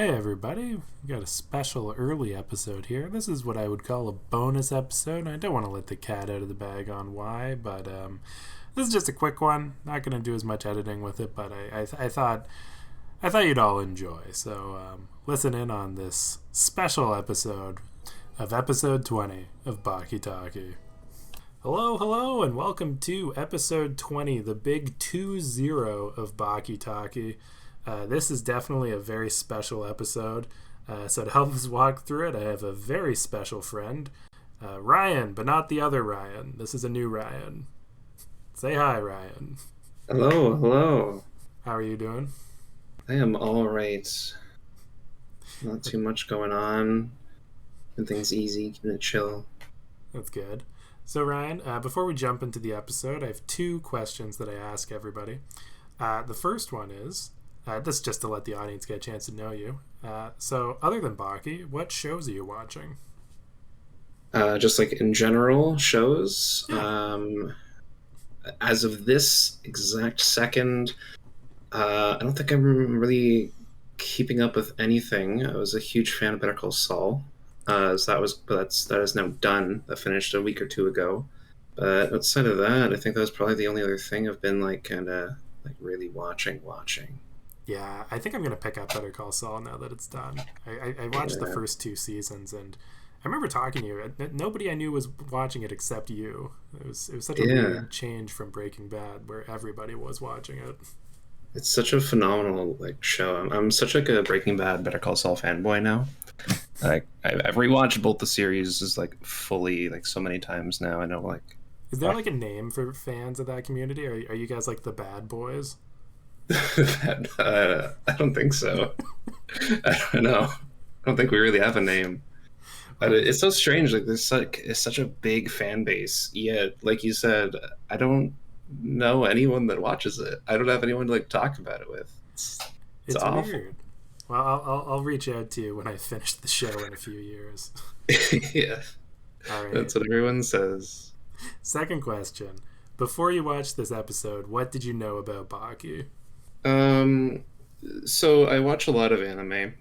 Hey everybody, we've got a special early episode here. This is what I would call a bonus episode. I don't want to let the cat out of the bag on why, but this is just a quick one. Not going to do as much editing with it, but I thought you'd all enjoy. So listen in on this special episode of episode 20 of Baki Taki. Hello, and welcome to episode 20, the big 2-0 of Baki Taki. This is definitely a very special episode. So to help us walk through it, I have a very special friend, Ryan, but not the other Ryan. This is a new Ryan. Say hi, Ryan. Hello. How are you doing? I am all right. Not too much going on. Everything's easy, keeping it chill. That's good. So Ryan, before we jump into the episode, I have two questions that I ask everybody. The first one is, this is just to let the audience get a chance to know you. So other than Baki, what shows are you watching? Just like in general, shows. Yeah. As of this exact second, I don't think I'm really keeping up with anything. I was a huge fan of Better Call Saul. That is now done. That finished a week or two ago. But outside of that, I think that was probably the only other thing I've been like kind of like really watching. Yeah, I think I'm going to pick up Better Call Saul now that it's done. I watched the Yeah. first two seasons, and I remember talking to you. Nobody I knew was watching it except you. It was such a Yeah. weird change from Breaking Bad, where everybody was watching it. It's such a phenomenal like show. I'm such like a Breaking Bad, Better Call Saul fanboy now. Like I've rewatched both the series is like fully like so many times now. I know like Is there like a name for fans of that community? Are you guys like the bad boys? I don't think so. I don't know. I don't think we really have a name. But it's so strange. Like this, like it's such a big fan base. Yet, like you said, I don't know anyone that watches it. I don't have anyone to like talk about it with. It's It's awful. weird. Well, I'll reach out to you when I finish the show in a few years. Yeah, All right. that's what everyone says. Second question. Before you watched this episode, what did you know about Baki? Um, so I watch a lot of anime,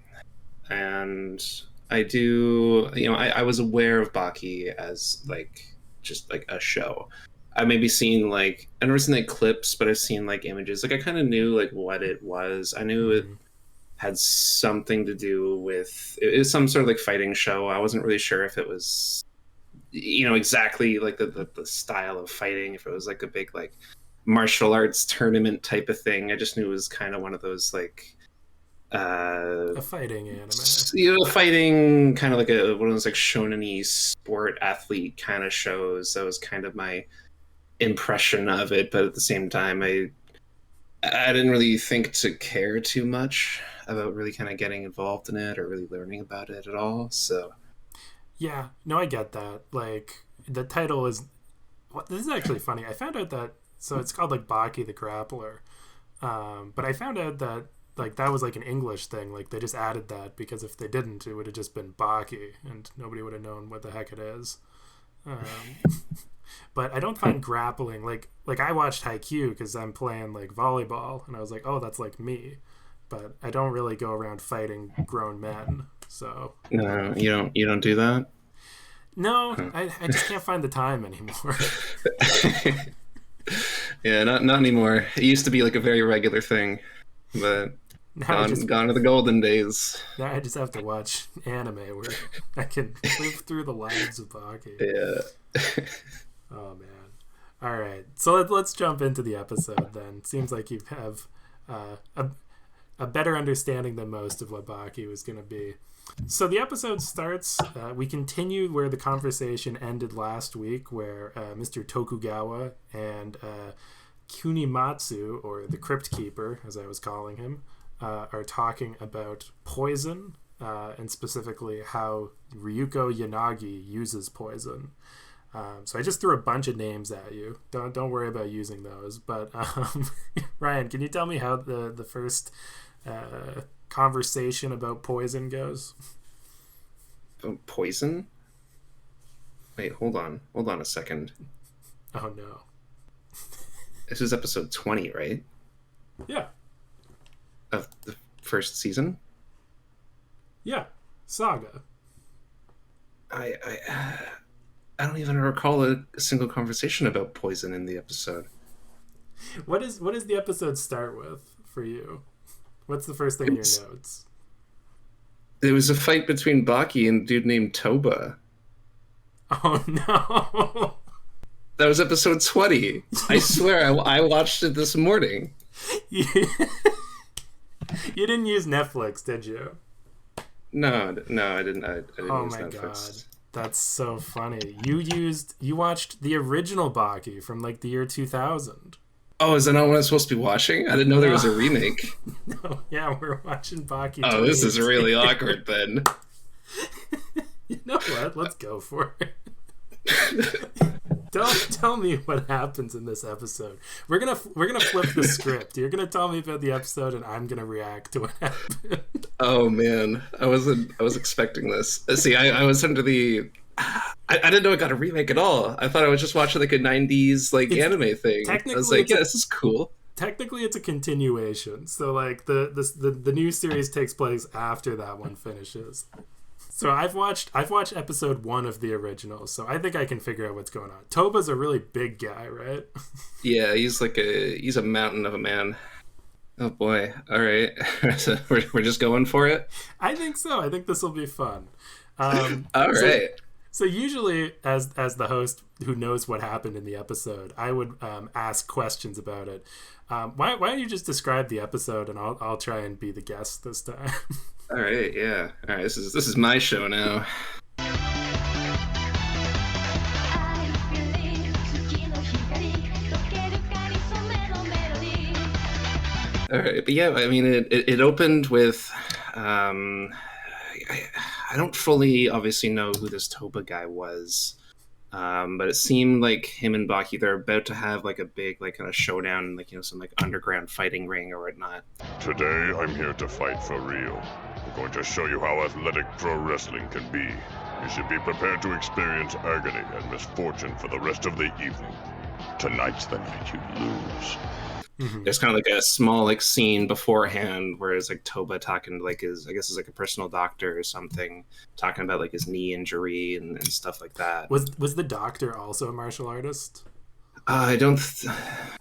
and I do. I was aware of Baki as like just like a show. I maybe seen like I've never seen like clips, but I've seen like images. Like I kind of knew like what it was. I knew it Mm-hmm. had something to do with it was some sort of like fighting show. I wasn't really sure if it was exactly like the style of fighting, if it was like a big like martial arts tournament type of thing. I just knew it was kind of one of those like uh A fighting anime. fighting kind of like one of those like shonen sport athlete kind of shows. That was kind of my impression of it, but at the same time I didn't really think to care too much about really kind of getting involved in it or really learning about it at all. So Yeah, no, I get that. Like the title is. This is actually funny. I found out that it's called like Baki the Grappler, but I found out that like that was like an English thing. Like they just added that because if they didn't, it would have just been Baki, and nobody would have known what the heck it is. Um, but I don't find grappling like I watched Haikyuu because I'm playing like volleyball, and I was like, oh, that's like me. But I don't really go around fighting grown men, so no, you don't do that. no, Huh. I just can't find the time anymore. Yeah, not anymore. It used to be like a very regular thing, but now I just gone are the golden days. now I just have to watch anime where I can live through the lives of Baki. Yeah. Oh man! All right, so let's jump into the episode then. Seems like you have a better understanding than most of what Baki was going to be. So the episode starts. We continue where the conversation ended last week, where Mr. Tokugawa and Kunimatsu, or the Crypt Keeper, as I was calling him, are talking about poison, and specifically how Ryuko Yanagi uses poison. So I just threw a bunch of names at you. Don't worry about using those. But Ryan, can you tell me how the first conversation about poison goes? Oh, poison? Wait, hold on a second. Oh no. This is episode 20, right? Yeah. Of the first season. Yeah, Saga. I don't even recall a single conversation about poison in the episode. What does the episode start with for you? What's the first thing in your notes? There was a fight between Baki and a dude named Toba. Oh no. That was episode 20. I swear, I watched it this morning. You didn't use Netflix, did you? No, I didn't. I didn't Oh use my Netflix. god. That's so funny. You watched the original Baki from like the year 2000. Oh, is that not what I'm supposed to be watching? I didn't know there was a remake. No, yeah, we're watching Baki. Oh, this is really awkward then. You know what? Let's go for it. Tell me what happens in this episode. We're gonna flip the script. You're gonna tell me about the episode, and I'm gonna react to what happened. Oh man, I was expecting this. See, I was under the. I didn't know it got a remake at all. I thought I was just watching like a '90s anime thing. I was like, yeah, this is cool. Technically, it's a continuation. So like the new series takes place after that one finishes. So I've watched episode 1 of the original, so I think I can figure out what's going on. Toba's a really big guy, right? Yeah, he's a mountain of a man. Oh boy! All right, so we're just going for it. I think so. I think this will be fun. All right. So usually, as the host who knows what happened in the episode, I would ask questions about it. Why don't you just describe the episode, and I'll try and be the guest this time. All right, yeah. All right, this is my show now. All right, but yeah, I mean, it opened with, I don't fully obviously know who this Toba guy was, but it seemed like him and Baki, they're about to have like a big like kind of showdown, like some like underground fighting ring or whatnot. Today, I'm here to fight for real. I'm going to show you how athletic pro wrestling can be. You should be prepared to experience agony and misfortune for the rest of the evening. Tonight's the night you lose. Mm-hmm. There's kind of like a small like scene beforehand where it's like Toba talking to like his, I guess it's like a personal doctor or something, talking about like his knee injury and stuff like that. Was the doctor also a martial artist? I don't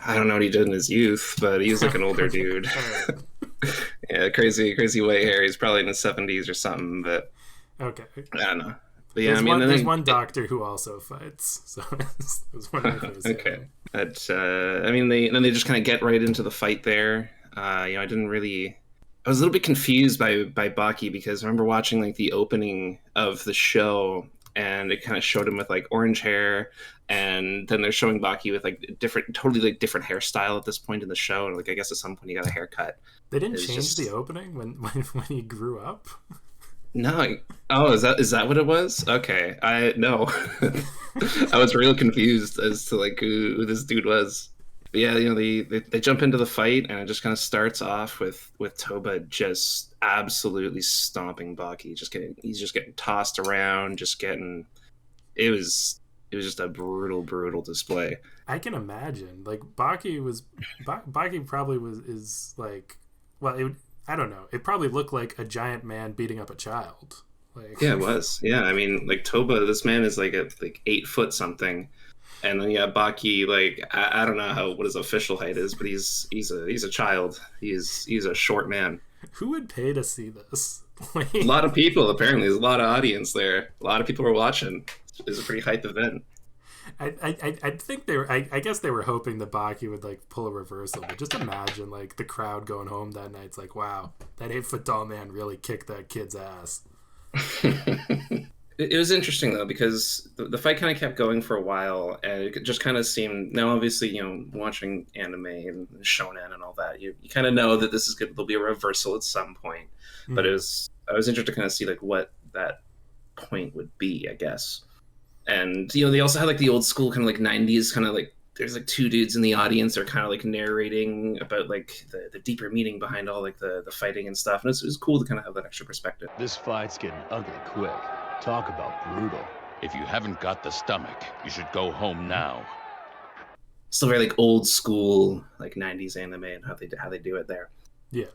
know what he did in his youth, but he's like an older dude. Yeah, crazy white hair. He's probably in his 70s or something, but okay. I don't know. But yeah, there's one doctor who also fights, so I was wondering if it was okay. him. But I mean, they just kind of get right into the fight there. I was a little bit confused by Baki because I remember watching like the opening of the show, and it kind of showed him with like orange hair, and then they're showing Baki with like totally different hairstyle at this point in the show, and like I guess at some point he got a haircut. They didn't change the opening when he grew up. No. Oh, is that what it was? Okay. I was real confused as to like who this dude was. But yeah, they jump into the fight, and it just kind of starts off with Toba just absolutely stomping Baki. He's just getting tossed around, it was just a brutal display. I can imagine. Like Baki probably is like, well, I don't know. It probably looked like a giant man beating up a child. Like, yeah, it was. Yeah, I mean, like Toba, this man is like 8 foot something, and then Baki, like I don't know what his official height is, but he's a child. He's a short man. Who would pay to see this? Like, a lot of people apparently. There's a lot of audience there. A lot of people were watching. It's a pretty hype event. I think they were. I guess they were hoping that Baki would like pull a reversal, but just imagine like the crowd going home that night. It's like, wow, that 8 foot tall man really kicked that kid's ass. It was interesting though because the fight kind of kept going for a while, and it just kind of seemed. Now, obviously, watching anime and shonen and all that, you kind of know that this is good. There'll be a reversal at some point, but I was interested to kind of see like what that point would be, I guess. And they also had like the old school kind of like 90s kind of like there's like 2 dudes in the audience that are kind of like narrating about like the deeper meaning behind all like the fighting and stuff, and it was cool to kind of have that extra perspective. This fight's getting ugly quick. Talk about brutal. If you haven't got the stomach, you should go home now. Still very like old school like 90s anime and how they do it there. Yeah.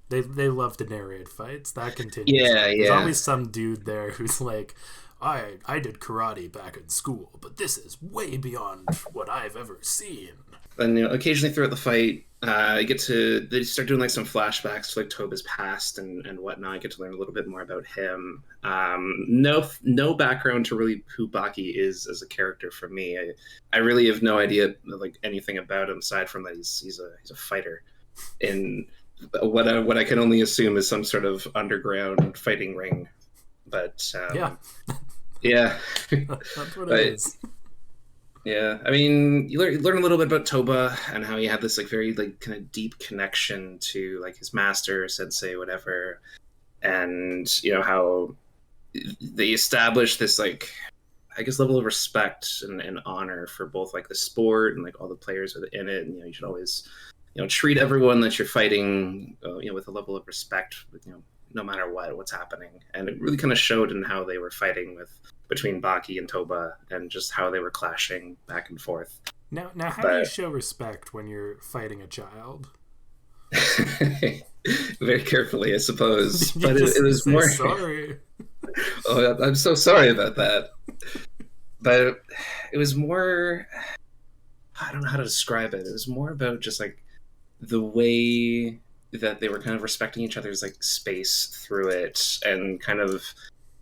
They love to narrate fights. That continues. Yeah, There's yeah. always some dude there who's like, I did karate back in school, but this is way beyond what I've ever seen. And occasionally throughout the fight, they start doing like some flashbacks to like Toba's past and whatnot. I get to learn a little bit more about him. No background to really who Baki is as a character for me. I really have no idea like anything about him aside from that he's a fighter in what I can only assume is some sort of underground fighting ring. But yeah. That's what it is. Yeah, I mean, you learn a little bit about Toba and how he had this like very like kind of deep connection to like his master, sensei, whatever, and how they established this like I guess level of respect and honor for both like the sport and like all the players in it, and you should always treat everyone that you're fighting with a level of respect, no matter what's happening, and it really kind of showed in how they were fighting between Baki and Toba, and just how they were clashing back and forth. Now, how do you show respect when you're fighting a child? Very carefully, I suppose. But it was more. Sorry. Oh, I'm so sorry about that. But it was more. I don't know how to describe it. It was more about just like the way that they were kind of respecting each other's like space through it, and kind of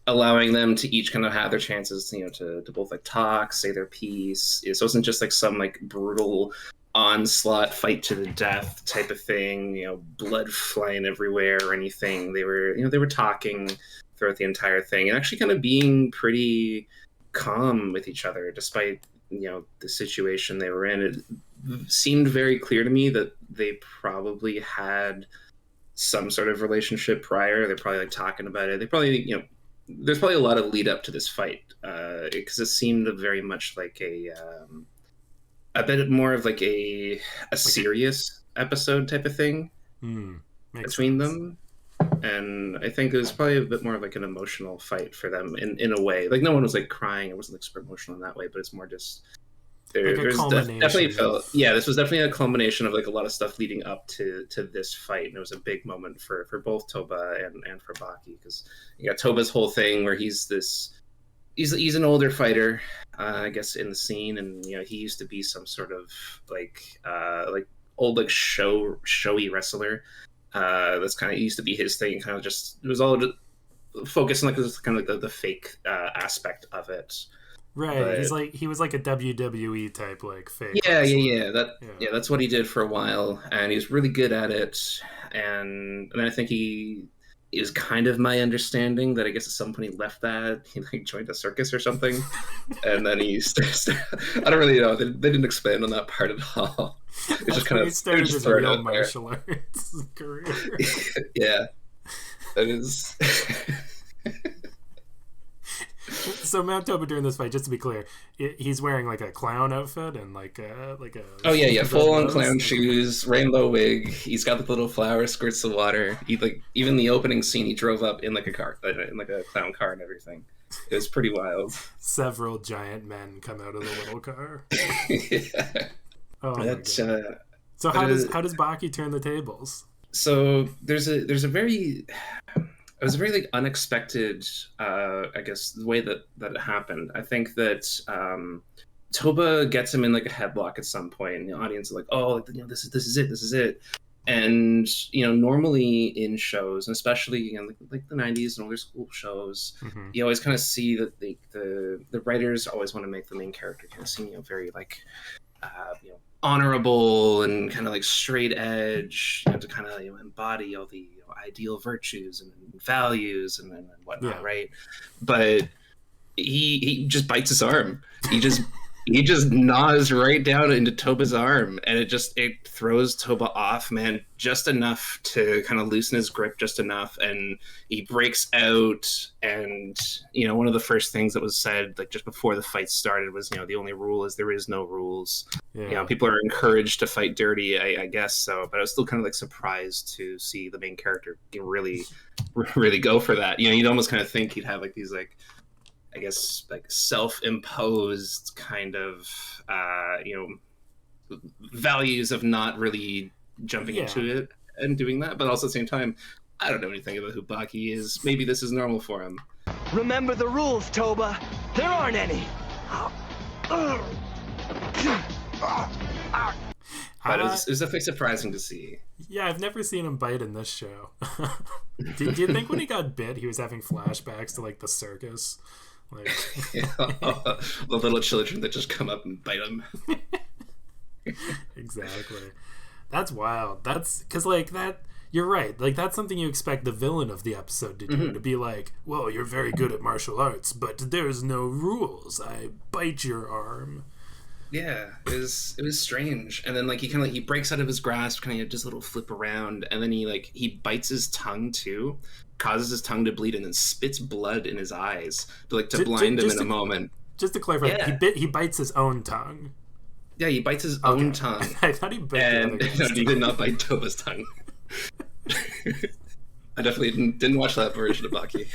allowing them to each kind of have their chances, to both like talk, say their piece. So it wasn't just like some like brutal onslaught fight to the death type of thing, blood flying everywhere or anything. They were talking throughout the entire thing and actually kind of being pretty calm with each other despite the situation they were in. It seemed very clear to me that they probably had some sort of relationship prior. They're probably like talking about it. They probably there's probably a lot of lead up to this fight because it seemed very much like a bit more of like a serious episode type of thing between them. And I think it was probably a bit more of like an emotional fight for them in a way. Like no one was like crying. It wasn't like super emotional in that way, but it's more just this was definitely a culmination of like a lot of stuff leading up to this fight, and it was a big moment for both Toba and for Baki, because you got Toba's whole thing where he's an older fighter, I guess, in the scene, and he used to be some sort of like old like showy wrestler. That's kind of used to be his thing. Kind of just it was all just focused on like kind of like the fake aspect of it. Right, but he was like a WWE type like fake. Yeah. That's what he did for a while, and he's really good at it. And I think he is kind of my understanding that I guess at some point he left that, he like joined a circus or something, and then I don't really know. They didn't expand on that part at all. It's just kind of started his real martial arts career. Yeah, that is. So Mount Toba during this fight, just to be clear, he's wearing like a clown outfit and like a oh yeah full on clown shoes, rainbow wig. He's got the little flower skirts of water. He like even the opening scene, he drove up in like a car, in like a clown car and everything. It was pretty wild. Several giant men come out of the little car. Yeah. Oh my God. So how does Baki turn the tables? So there's a very. It was a very like unexpected, I guess, the way that it happened. I think that Toba gets him in like a headlock at some point, and the audience is like, "Oh, this is it." And normally in shows, and especially like the '90s and older school shows, you always kind of see that the writers always want to make the main character kind of seem very like honorable and kind of like straight edge, to kind of embody all the ideal virtues and values and whatnot, right? But he just bites his arm. He just gnaws right down into Toba's arm, and it throws Toba off, man, just enough to kind of loosen his grip, just enough, and he breaks out. And one of the first things that was said like just before the fight started was the only rule is there is no rules. People are encouraged to fight dirty, I guess so, but I was still kind of like surprised to see the main character really go for that. You'd almost kind of think he'd have like these like, I guess, like self-imposed kind of values of not really jumping into it and doing that, but also at the same time, I don't know anything about who Baki is. Maybe this is normal for him. Remember the rules, Toba. There aren't any. But it was definitely surprising to see. Yeah, I've never seen him bite in this show. Do you think when he got bit, he was having flashbacks to like the circus? Like The little children that just come up and bite him. Exactly. That's wild. That's because like that. You're right. Like that's something you expect the villain of the episode to do. To be like, well, you're very good at martial arts, but there's no rules. I bite your arm. Yeah, it was strange. And then like he breaks out of his grasp, kind of just a little flip around, and then he bites his tongue too, causes his tongue to bleed, and then spits blood in his eyes to blind him in a moment. Just to clarify, he bites his own tongue. Yeah, he bites his own tongue. I thought he bit and no, he did not bite Toba's tongue. I definitely didn't watch that version of Baki.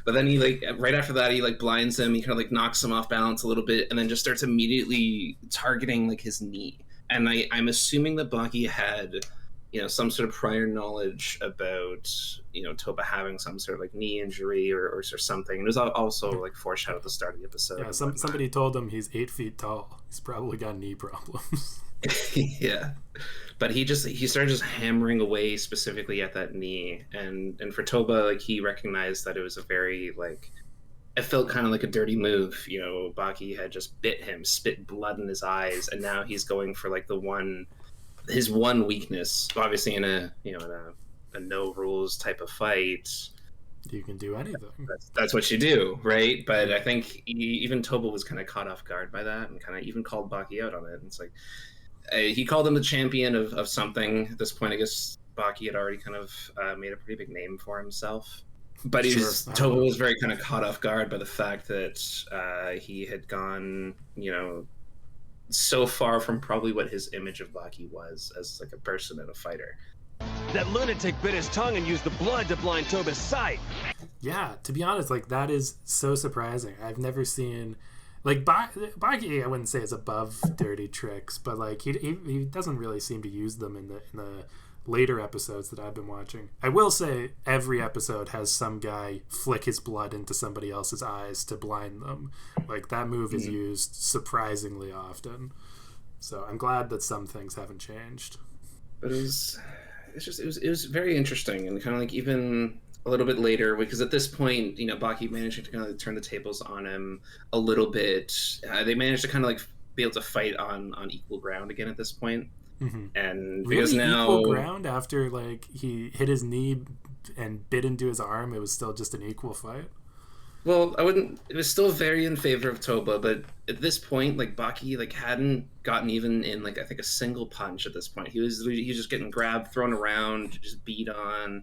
But then he right after that he blinds him. He kind of knocks him off balance a little bit, and then just starts immediately targeting his knee. And I'm assuming that Baki had some sort of prior knowledge about Toba having some sort of knee injury or something. And it was also foreshadowed at the start of the episode. Yeah, somebody told him he's 8 feet tall. He's probably got knee problems. Yeah, but he started just hammering away specifically at that knee, and for Toba, he recognized that it was a very it felt kind of like a dirty move. Baki had just bit him, spit blood in his eyes, and now he's going for his one weakness. Obviously, in a no rules type of fight, you can do anything. That's what you do, right? But I think even Toba was kind of caught off guard by that, and kind of even called Baki out on it. And it's he called him the champion of something. At this point, I guess Baki had already kind of made a pretty big name for himself. But Toba was very kind of caught off guard by the fact that he had gone, so far from probably what his image of Baki was as a person and a fighter. That lunatic bit his tongue and used the blood to blind Toba's sight. Yeah, to be honest, that is so surprising. I've never seen Baki. I wouldn't say is above dirty tricks, but he doesn't really seem to use them in the later episodes that I've been watching. I will say every episode has some guy flick his blood into somebody else's eyes to blind them. That move is used surprisingly often. So I'm glad that some things haven't changed. But it was very interesting, and kind of even a little bit later, because at this point, Baki managed to kind of turn the tables on him a little bit. They managed to kind of be able to fight on equal ground again at this point. Mm-hmm. And really because now equal ground after he hit his knee and bit into his arm, it was still just an equal fight. Well, it was still very in favor of Toba, but at this point, Baki hadn't gotten even in I think a single punch at this point. He was just getting grabbed, thrown around, just beat on.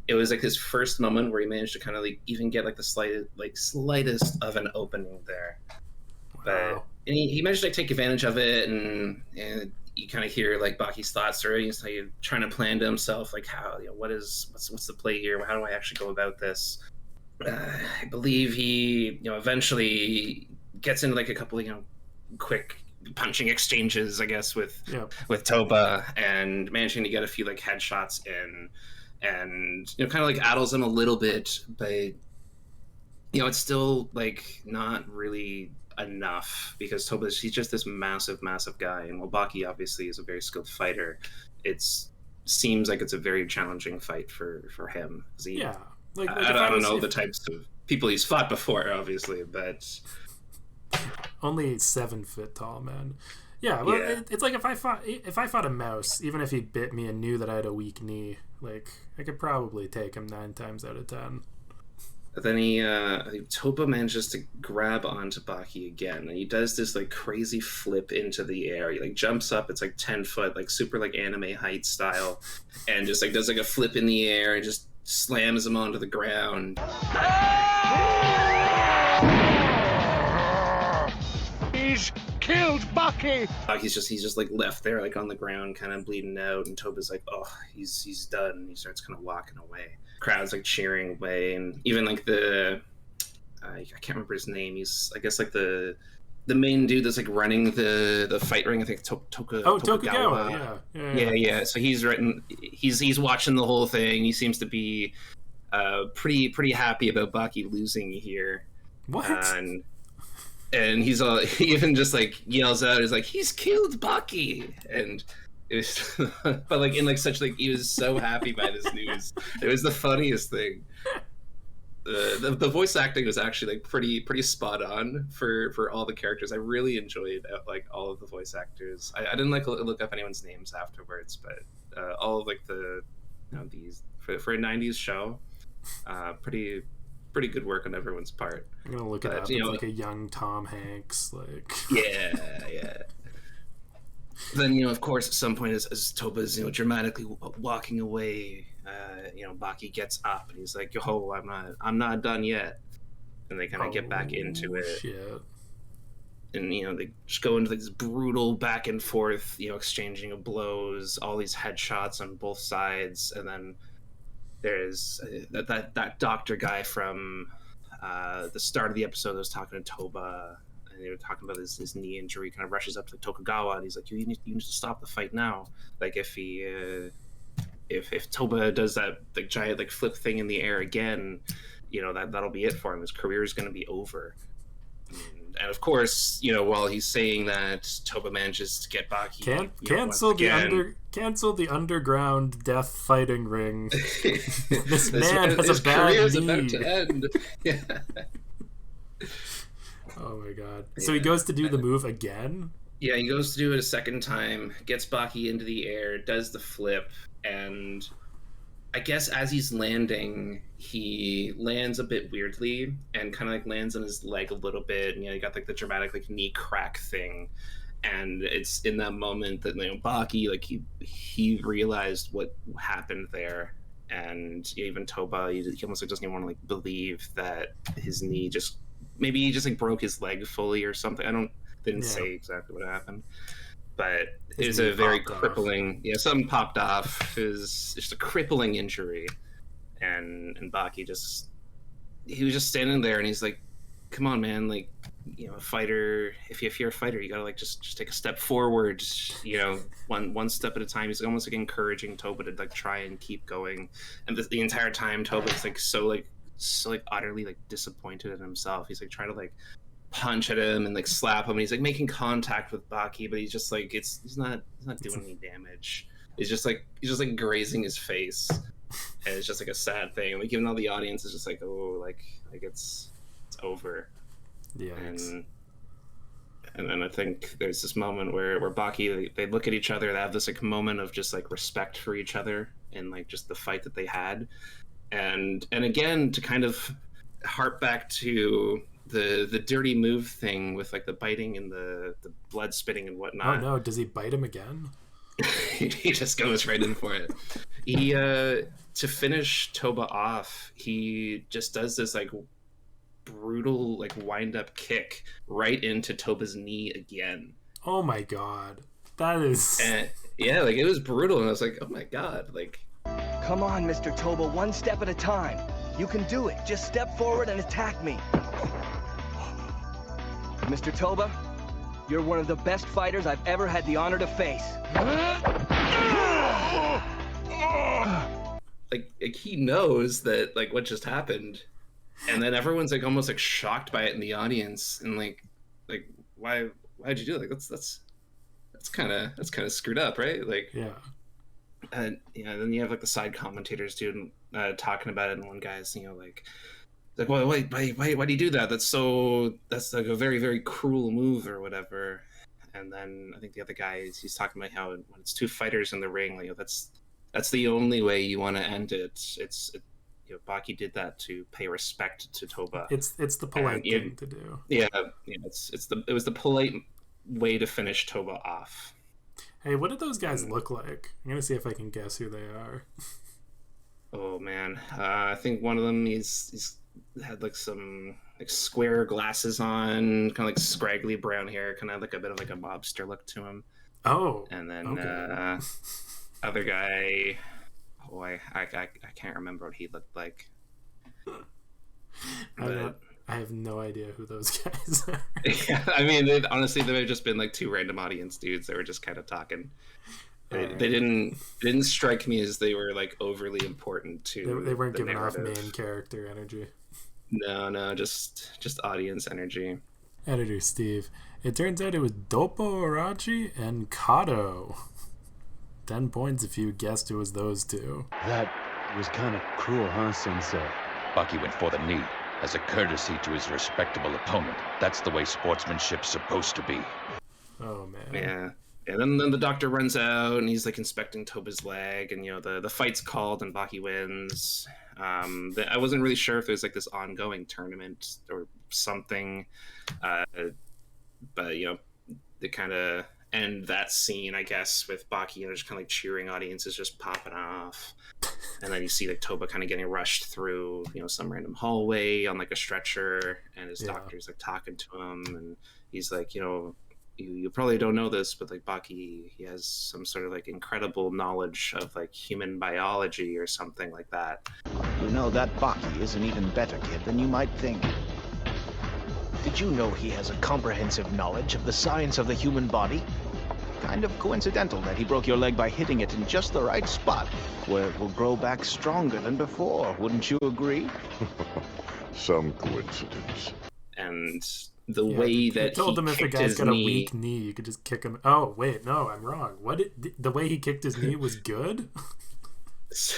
It was his first moment where he managed to kind of even get the slightest of an opening there. Wow. But he managed to take advantage of it, and you kind of hear Baki's thoughts, or he's trying to plan to himself how what's the play here? How do I actually go about this? I believe he eventually gets into a couple of quick punching exchanges, I guess, with Toba, and managing to get a few headshots in, and kind of addles him a little bit, but it's still not really enough, because he's just this massive guy, and while Baki obviously is a very skilled fighter, it seems like it's a very challenging fight for him. I don't know the types of people he's fought before, obviously, but only 7 foot tall man. Yeah, well, yeah. It's if I fought a mouse, even if he bit me and knew that I had a weak knee, I could probably take him 9 times out of 10. But then Toba manages to grab onto Baki again, and he does this crazy flip into the air. He jumps up, it's 10 foot, super anime height style, and just does a flip in the air and just slams him onto the ground. He's killed Baki. He's just left there on the ground, kind of bleeding out, and Toba's oh, he's done. And he starts kind of walking away. Crowd's cheering away, and even the I can't remember his name. He's I guess the the main dude that's like running the fight ring. I think Tokugawa. Yeah. So he's watching the whole thing. He seems to be pretty happy about Baki losing here. What? And he even just like yells out, he's like, he's killed Baki, and it was but like in like such like he was so happy by this news. It was the funniest thing. The voice acting was actually like pretty spot on for all the characters. I really enjoyed like all of the voice actors. I didn't like look up anyone's names afterwards, but all of like the these for a 90s show, pretty good work on everyone's part. I'm gonna look it up. It's like a young Tom Hanks, like yeah. Then of course, at some point, as Toba's dramatically walking away, Baki gets up and he's like, "Yo, I'm not done yet." And they kind of get back into it. Shit. And they just go into this brutal back and forth, exchanging of blows, all these headshots on both sides, and then there's that doctor guy from the start of the episode that was talking to Toba, and they were talking about his knee injury. Kind of rushes up to Tokugawa, and he's like, "You need to stop the fight now. Like if Toba does that like giant like flip thing in the air again, that'll be it for him. His career is going to be over." And of course, while he's saying that, Toba manages to get Baki. Cancel the underground death fighting ring. This man has his a bad career is knee. about to end. Yeah. Oh my god! So he goes to do the move again. Yeah, he goes to do it a second time, gets Baki into the air, does the flip, and I guess as he's landing, he lands a bit weirdly and kind of like lands on his leg a little bit. And, you got like the dramatic like knee crack thing. And it's in that moment that Baki, like he realized what happened there. And even Toba, he almost like doesn't even want to like believe that his knee maybe he just like broke his leg fully or something. Didn't say exactly what happened. But it was a very crippling. Yeah, something popped off. It was just a crippling injury, and Baki he was just standing there, and he's like, "Come on, man! Like, a fighter. If you're a fighter, you gotta like just take a step forward. One step at a time." He's almost like encouraging Toba to like try and keep going, and the entire time Toba's like so utterly like disappointed in himself. He's like trying to like punch at him and like slap him, and he's like making contact with Baki, but he's just like he's not doing any damage. He's just like grazing his face, and it's just like a sad thing. Like even though the audience is just like, oh, like it's over. Yeah. And then I think there's this moment where Baki they look at each other, they have this like moment of just like respect for each other and like just the fight that they had, and again to kind of harp back to the dirty move thing with like the biting and the blood spitting and whatnot. Oh no, does he bite him again? He just goes right in for it. He to finish Toba off, he just does this like brutal like wind up kick right into Toba's knee again. Oh my god. That is yeah, like it was brutal, and I was like, oh my god, like come on, Mr. Toba, one step at a time. You can do it. Just step forward and attack me. Mr. Toba, you're one of the best fighters I've ever had the honor to face. Like he knows that like what just happened, and then everyone's like almost like shocked by it in the audience, and like why'd you do it? Like that's kind of screwed up, right? Like yeah. And then you have like the side commentators talking about it, and one guy's like, well, wait, why do you do that? That's like a very, very cruel move or whatever. And then I think the other guy he's talking about how when it's two fighters in the ring, like that's the only way you want to end it. Baki did that to pay respect to Toba. It's the polite thing to do. Yeah, it was the polite way to finish Toba off. Hey, what did those guys look like? I'm gonna see if I can guess who they are. Oh man, I think one of them he's had like some like square glasses on, kind of like scraggly brown hair, kind of like a bit of like a mobster look to him. Oh, and then okay. Other guy, I can't remember what he looked like. I'm I have no idea who those guys are. Yeah, I mean, honestly, they've just been like two random audience dudes that were just kind of talking. They didn't strike me as they were like overly important to. They weren't the giving narrative. off main character energy. No, just audience energy. Editor Steve. It turns out it was Doppo Arachi and Kato. 10 points if you guessed it was those two. That was kind of cruel, huh, Sensei? Baki went for the knee, as a courtesy to his respectable opponent. That's the way sportsmanship's supposed to be. Oh, man. Yeah. And then the doctor runs out and he's like inspecting Toba's leg, and the fight's called and Baki wins. I wasn't really sure if there's like this ongoing tournament or something, but they kind of end that scene, I guess, with Baki just kind of like cheering audiences just popping off, and then you see like Toba kind of getting rushed through some random hallway on like a stretcher, and his doctor's like talking to him, and he's like, you probably don't know this, but like Baki, he has some sort of like incredible knowledge of like human biology or something like that. That Baki is an even better kid than you might think. Did you know he has a comprehensive knowledge of the science of the human body? Kind of coincidental that he broke your leg by hitting it in just the right spot, where it will grow back stronger than before, wouldn't you agree? Some coincidence. And the way that he told him if a kicked guy's his got a knee, weak knee, you could just kick him. Oh wait, no, I'm wrong. The way he kicked his knee was good?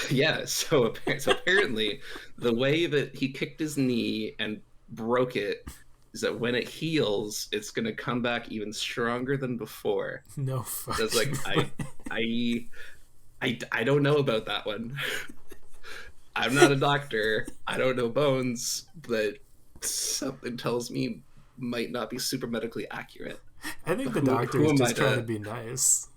Yeah, so apparently the way that he kicked his knee and broke it is that when it heals, it's going to come back even stronger than before. No fucking That's like, I don't know about that one. I'm not a doctor. I don't know bones, but something tells me might not be super medically accurate. I think the doctor is just trying to be nice.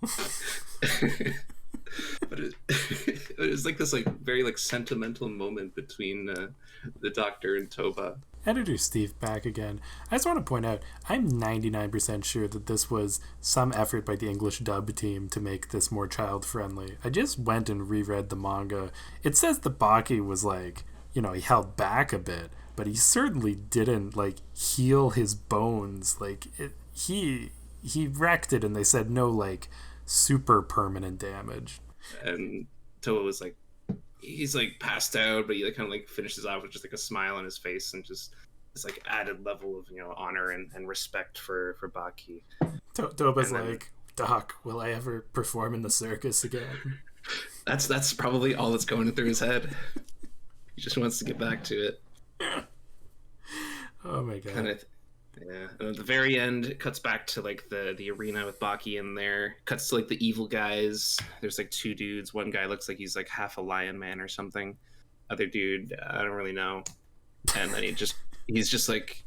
But it was like this like very like sentimental moment between the doctor and Toba. Editor Steve back again. I just want to point out, I'm 99% sure that this was some effort by the English dub team to make this more child-friendly. I just went and reread the manga. It says the Baki was like, he held back a bit, but he certainly didn't like heal his bones. Like he wrecked it, and they said no like super permanent damage. And Toba was like, he's like passed out, but he like kind of like finishes off with just like a smile on his face and just this like added level of honor and respect for Baki. Toba's like, Doc, will I ever perform in the circus again? That's probably all that's going through his head. He just wants to get back to it. Oh my god. Yeah, and at the very end, it cuts back to like the arena with Baki in there. Cuts to like the evil guys. There's like two dudes. One guy looks like he's like half a lion man or something. Other dude, I don't really know. And then he's just like,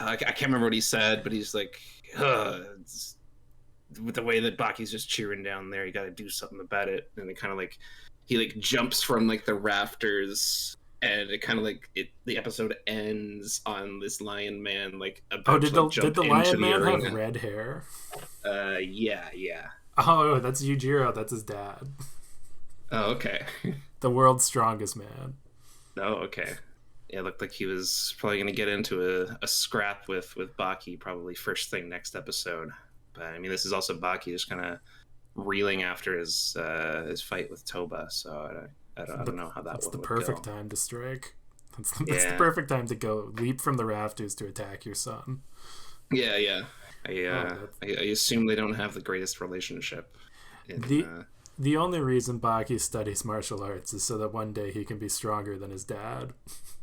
I can't remember what he said, but he's like, with the way that Baki's just cheering down there, you got to do something about it. And it kind of like he like jumps from like the rafters. And it kind of like the episode ends on this lion man like about did to jump the into lion the man arena. have red hair? Yeah. Oh, that's Yujiro. That's his dad. Oh, okay. The world's strongest man. Oh, okay. Yeah, it looked like he was probably going to get into a scrap with Baki probably first thing next episode. But I mean, this is also Baki just kind of reeling after his fight with Toba. So I don't know how that That's would the perfect go. time to strike. That's the perfect time to go leap from the rafters to attack your son. Yeah. I assume they don't have the greatest relationship. The only reason Baki studies martial arts is so that one day he can be stronger than his dad.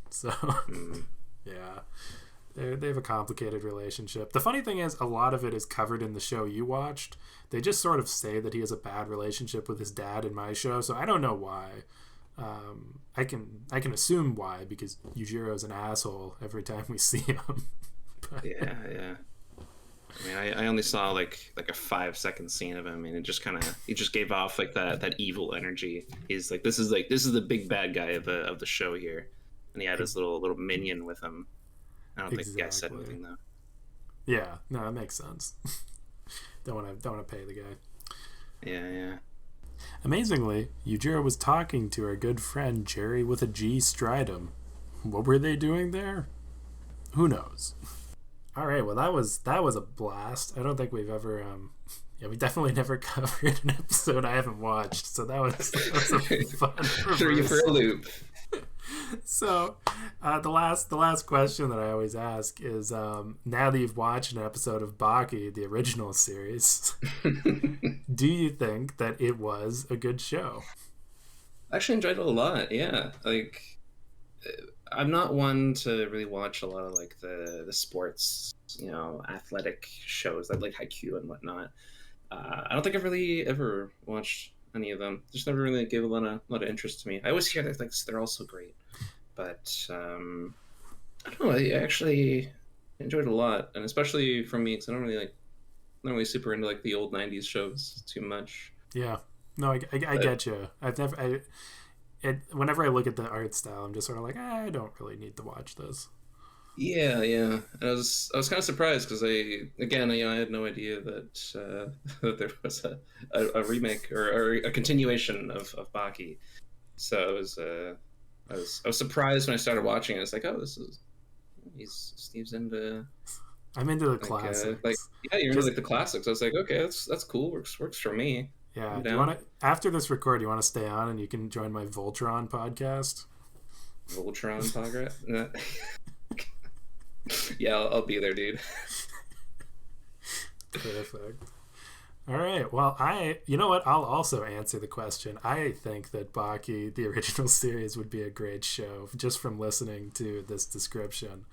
So, yeah. They have a complicated relationship. The funny thing is, a lot of it is covered in the show you watched. They just sort of say that he has a bad relationship with his dad in my show, so I don't know why. I can assume why, because Yujiro's an asshole every time we see him. But, yeah. I mean, I only saw like a 5-second scene of him, and it just he just gave off like that evil energy. He's like, this is the big bad guy of the show here, and he had his little minion with him. I don't think the guy said anything though. Yeah, no, that makes sense. don't want to pay the guy. Yeah. Amazingly, Yujiro was talking to our good friend Jerry with a G Stridum. What were they doing there? Who knows? All right, well, that was a blast. I don't think we've ever we definitely never covered an episode I haven't watched, so that was a fun Threw you for a loop. So the last question that I always ask is, now that you've watched an episode of Baki, the original series, do you think that it was a good show? I actually enjoyed it a lot. Yeah, like I'm not one to really watch a lot of like the sports, athletic shows like Haikyuu and whatnot. I don't think I've really ever watched any of them. Just never really gave a lot of interest to me. I always hear that like they're all so great, but I don't know. I actually enjoyed it a lot, and especially from me because I'm not really super into like the old '90s shows too much. Yeah, no, I get you. Whenever I look at the art style, I'm just sort of like, I don't really need to watch this. Yeah. I was kind of surprised because I had no idea that that there was a remake or a continuation of Baki. So I was surprised when I started watching it. It's like, oh, Steve's into. I'm into the classics. You're into like the classics. I was like, okay, that's cool. Works for me. Yeah. Do you want to, after this record, you want to stay on and you can join my Voltron podcast? Voltron podcast? Yeah, I'll be there, dude. Perfect. All right. Well, you know what? I'll also answer the question. I think that Baki, the original series, would be a great show just from listening to this description.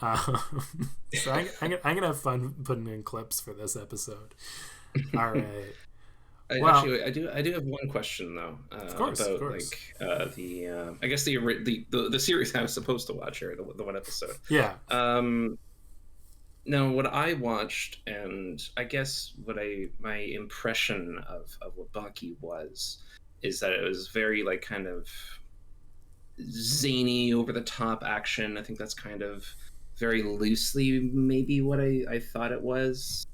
So I'm gonna have fun putting in clips for this episode. All right. I do have one question though. Of course. Like I guess the series I was supposed to watch here, the one episode. Yeah. Now what I watched, and I guess my impression of what Baki was, is that it was very like kind of zany, over the top action. I think that's kind of very loosely maybe what I thought it was.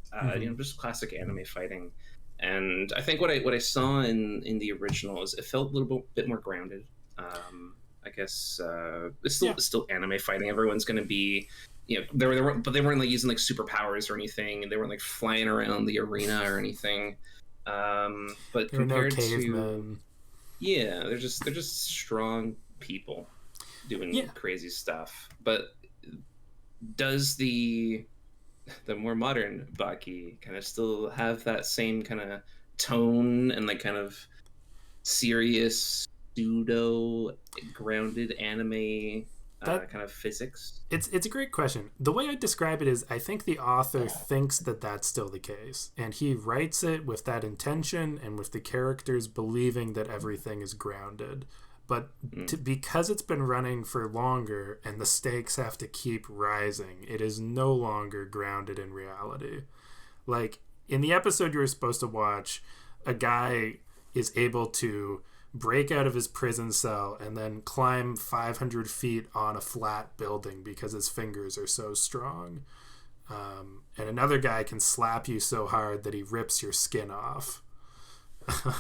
Just classic anime fighting. And I think what I saw in the original is it felt a little bit more grounded. I guess it's still anime fighting. Everyone's going to be, but they weren't like using like superpowers or anything, and they weren't like flying around the arena or anything. But compared to, they're just strong people doing crazy stuff. But does the more modern Baki kind of still have that same kind of tone and like kind of serious pseudo grounded anime kind of physics? It's a great question. The way I describe it is I think the author thinks that that's still the case, and he writes it with that intention and with the characters believing that everything is grounded. But because it's been running for longer and the stakes have to keep rising, it is no longer grounded in reality. Like, in the episode you were supposed to watch, a guy is able to break out of his prison cell and then climb 500 feet on a flat building because his fingers are so strong. And another guy can slap you so hard that he rips your skin off.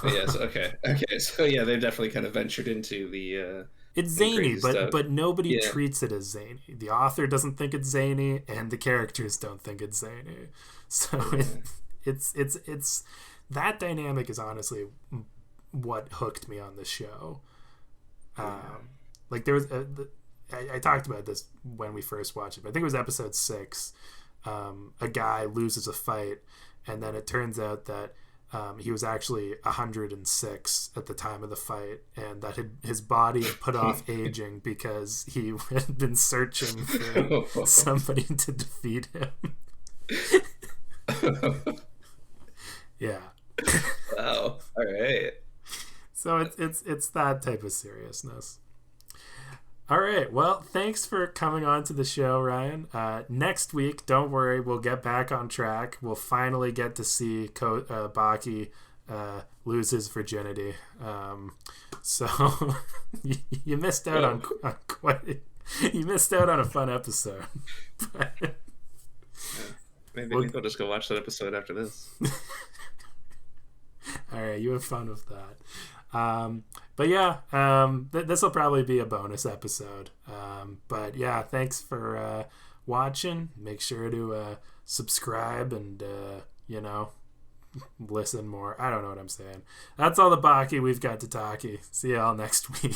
Yes. Okay. So yeah, they've definitely kind of ventured into the. It's zany, but nobody treats it as zany. The author doesn't think it's zany, and the characters don't think it's zany. So it's that dynamic is honestly what hooked me on the show. Like there was I talked about this when we first watched it, but I think it was episode 6. A guy loses a fight, and then it turns out that. He was actually 106 at the time of the fight, and that his body had put off aging because he had been searching for somebody to defeat him. Yeah. Wow. All right. So it's that type of seriousness. All right. Well, thanks for coming on to the show, Ryan. Next week, don't worry, we'll get back on track. We'll finally get to see Baki lose his virginity. So you missed out on you missed out on a fun episode. Maybe we'll just go watch that episode after this. All right, you have fun with that. But yeah, this will probably be a bonus episode. But yeah, thanks for watching. Make sure to subscribe and, listen more. I don't know what I'm saying. That's all the Baki we've got to talkie. See y'all next week.